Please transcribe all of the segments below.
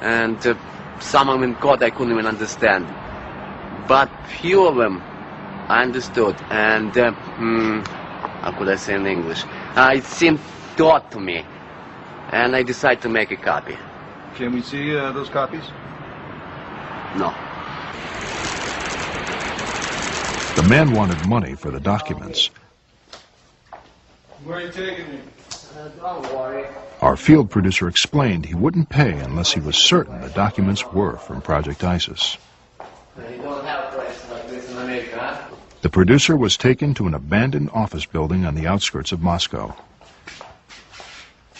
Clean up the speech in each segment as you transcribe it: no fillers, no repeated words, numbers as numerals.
and some of them in code I couldn't even understand. But few of them I understood, and how could I say in English? It seemed taught to me, and I decided to make a copy. Can we see those copies? No. The man wanted money for the documents. Where are you taking me? Don't worry. Our field producer explained he wouldn't pay unless he was certain the documents were from Project ISIS. You don't have a place like this in America, huh? The producer was taken to an abandoned office building on the outskirts of Moscow.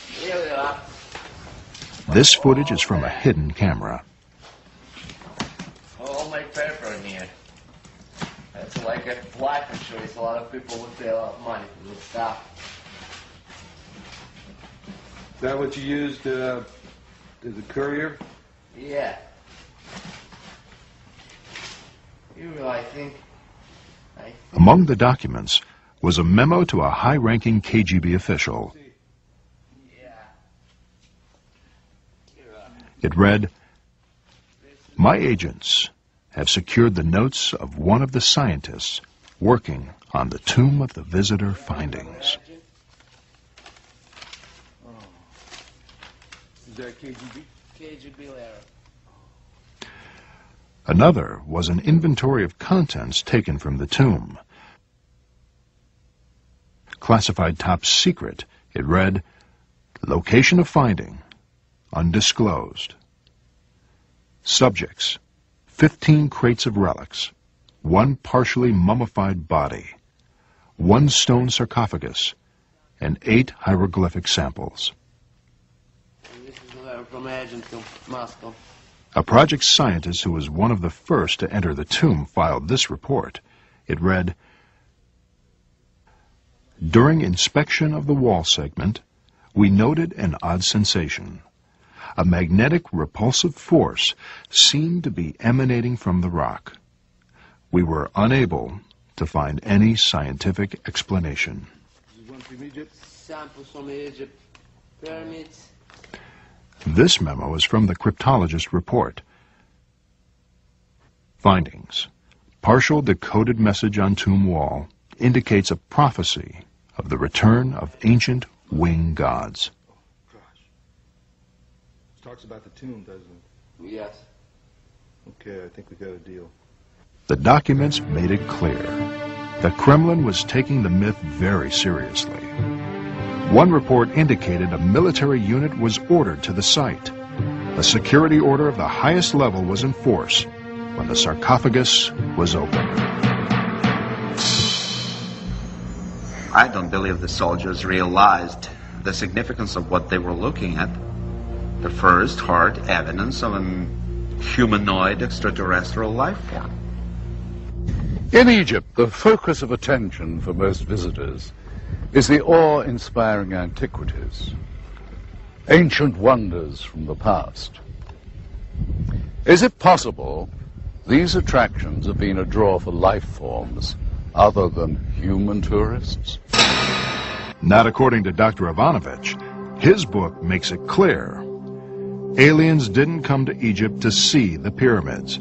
Here we are. This footage is from a hidden camera. All my paper in here. It's like a life insurance. A lot of people would pay a lot of money for this stuff. Is that what you used as a courier? Yeah. I think. Among the documents was a memo to a high-ranking KGB official. It read, "My agents have secured the notes of one of the scientists working on the Tomb of the Visitor findings." Is that KGB? KGB letter. Another was an inventory of contents taken from the tomb. Classified top secret, it read, "Location of finding, undisclosed. Subjects, 15 crates of relics, 1 partially mummified body, 1 stone sarcophagus, and 8 hieroglyphic samples." This is a letter from agent to Moscow. A project scientist who was one of the first to enter the tomb filed this report. It read, "During inspection of the wall segment, we noted an odd sensation. A magnetic repulsive force seemed to be emanating from the rock. We were unable to find any scientific explanation." One from Egypt? Samples from Egypt, pyramids. This memo is from the cryptologist report. Findings. Partial decoded message on tomb wall indicates a prophecy of the return of ancient wing gods. Gosh. It talks about the tomb, doesn't it? Yes. Okay, I think we got a deal. The documents made it clear. The Kremlin was taking the myth very seriously. One report indicated a military unit was ordered to the site. A security order of the highest level was in force when the sarcophagus was opened. I don't believe the soldiers realized the significance of what they were looking at. The first hard evidence of an humanoid extraterrestrial life form. In Egypt, the focus of attention for most visitors is the awe-inspiring antiquities, ancient wonders from the past. Is it possible these attractions have been a draw for life forms other than human tourists? Not according to Dr. Ivanovich. His book makes it clear. Aliens didn't come to Egypt to see the pyramids.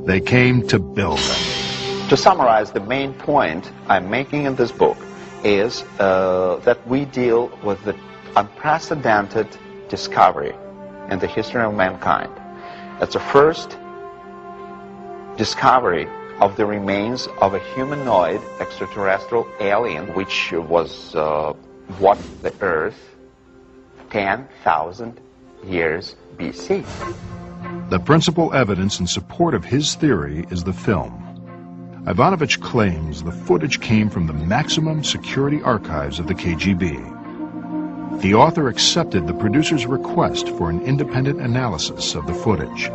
They came to build them. To summarize, the main point I'm making in this book is that we deal with the unprecedented discovery in the history of mankind. It's the first discovery of the remains of a humanoid extraterrestrial alien which was walked the Earth 10,000 years BC. The principal evidence in support of his theory is the film. Ivanovich claims the footage came from the maximum security archives of the KGB. The author accepted the producer's request for an independent analysis of the footage.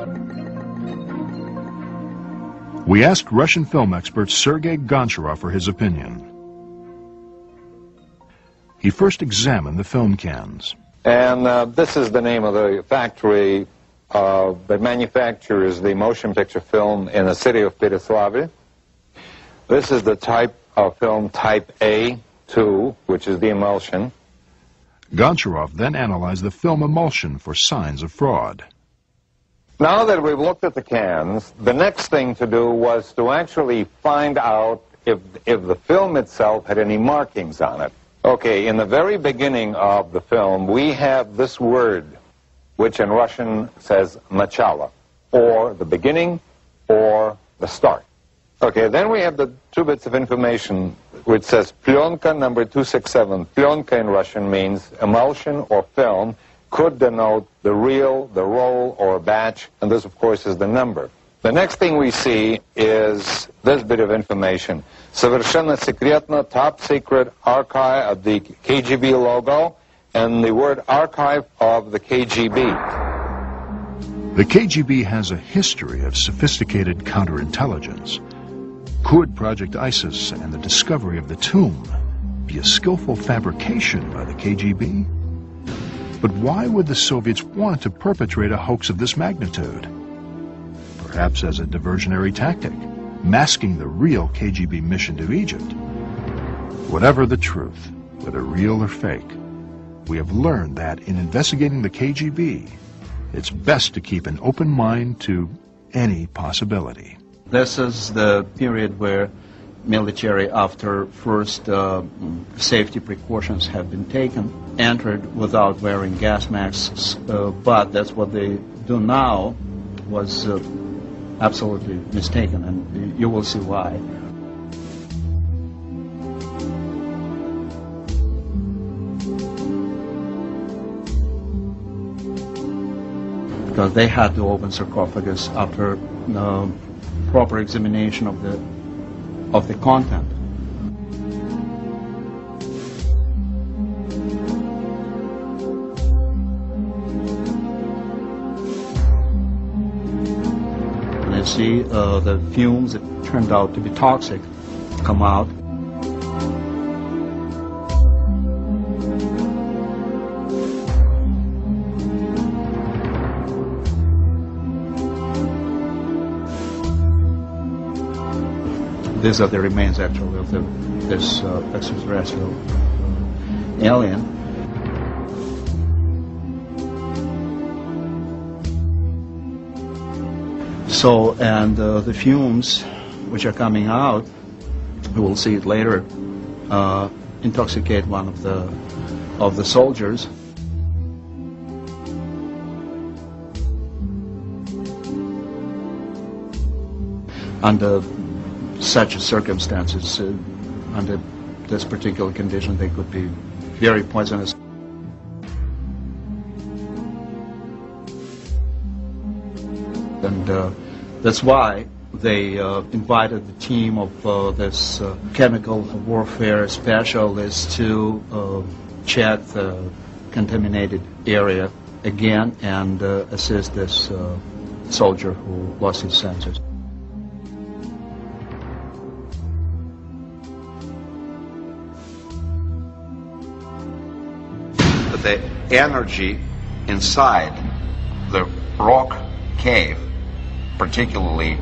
We asked Russian film expert Sergei Goncharov for his opinion. He first examined the film cans. And this is the name of the factory that manufactures the motion picture film in the city of Pereslavl. This is the type of film type A2, which is the emulsion. Goncharov then analyzed the film emulsion for signs of fraud. Now that we've looked at the cans, the next thing to do was to actually find out if the film itself had any markings on it. Okay, in the very beginning of the film, we have this word, which in Russian says начало, or the beginning, or the start. Okay, then we have the two bits of information, which says plyonka number 267. Plyonka in Russian means emulsion or film, could denote the reel, the roll, or a batch, and this, of course, is the number. The next thing we see is this bit of information. Совершенно секретно, top secret archive of the KGB logo, and the word archive of the KGB. The KGB has a history of sophisticated counterintelligence. Could Project ISIS and the discovery of the tomb be a skillful fabrication by the KGB? But why would the Soviets want to perpetrate a hoax of this magnitude? Perhaps as a diversionary tactic, masking the real KGB mission to Egypt. Whatever the truth, whether real or fake, we have learned that in investigating the KGB, it's best to keep an open mind to any possibility. This is the period where military, after first safety precautions have been taken, entered without wearing gas masks, but that's what they do now was absolutely mistaken, and you will see why. Because they had to open sarcophagus after proper examination of the content. And you see the fumes that turned out to be toxic come out. These are the remains, actually, of this extraterrestrial alien. So, and the fumes which are coming out, we will see it later, intoxicate one of the soldiers. Under such circumstances, under this particular condition, they could be very poisonous. And that's why they invited the team of this chemical warfare specialists to check the contaminated area again and assist this soldier who lost his senses. The energy inside the rock cave, particularly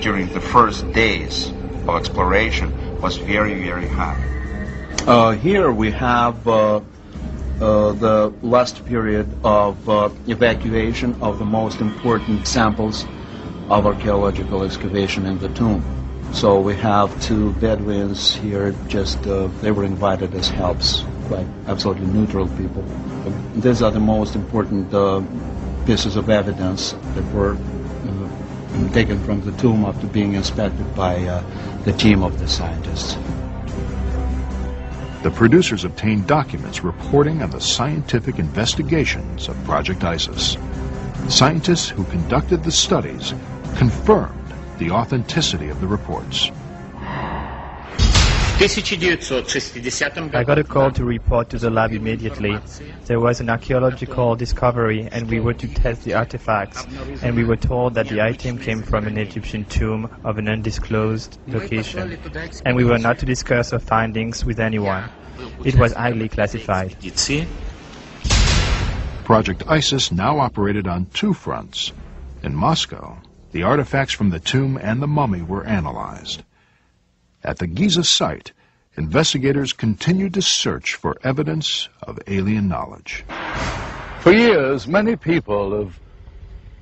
during the first days of exploration, was very, very high. Here we have the last period of evacuation of the most important samples of archaeological excavation in the tomb. So we have two Bedouins here, just they were invited as helps, quite absolutely neutral people. These are the most important pieces of evidence that were taken from the tomb after being inspected by the team of the scientists. The producers obtained documents reporting on the scientific investigations of Project ISIS. Scientists who conducted the studies confirmed the authenticity of the reports. I got a call to report to the lab immediately. There was an archaeological discovery and we were to test the artifacts, and we were told that the item came from an Egyptian tomb of an undisclosed location, and we were not to discuss our findings with anyone. It was highly classified. Project ISIS now operated on two fronts. In Moscow, the artifacts from the tomb and the mummy were analyzed. At the Giza site, investigators continued to search for evidence of alien knowledge. For years, many people have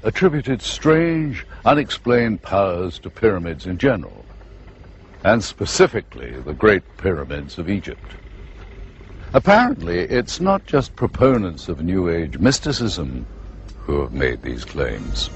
attributed strange, unexplained powers to pyramids in general, and specifically the Great Pyramids of Egypt. Apparently, it's not just proponents of New Age mysticism who have made these claims.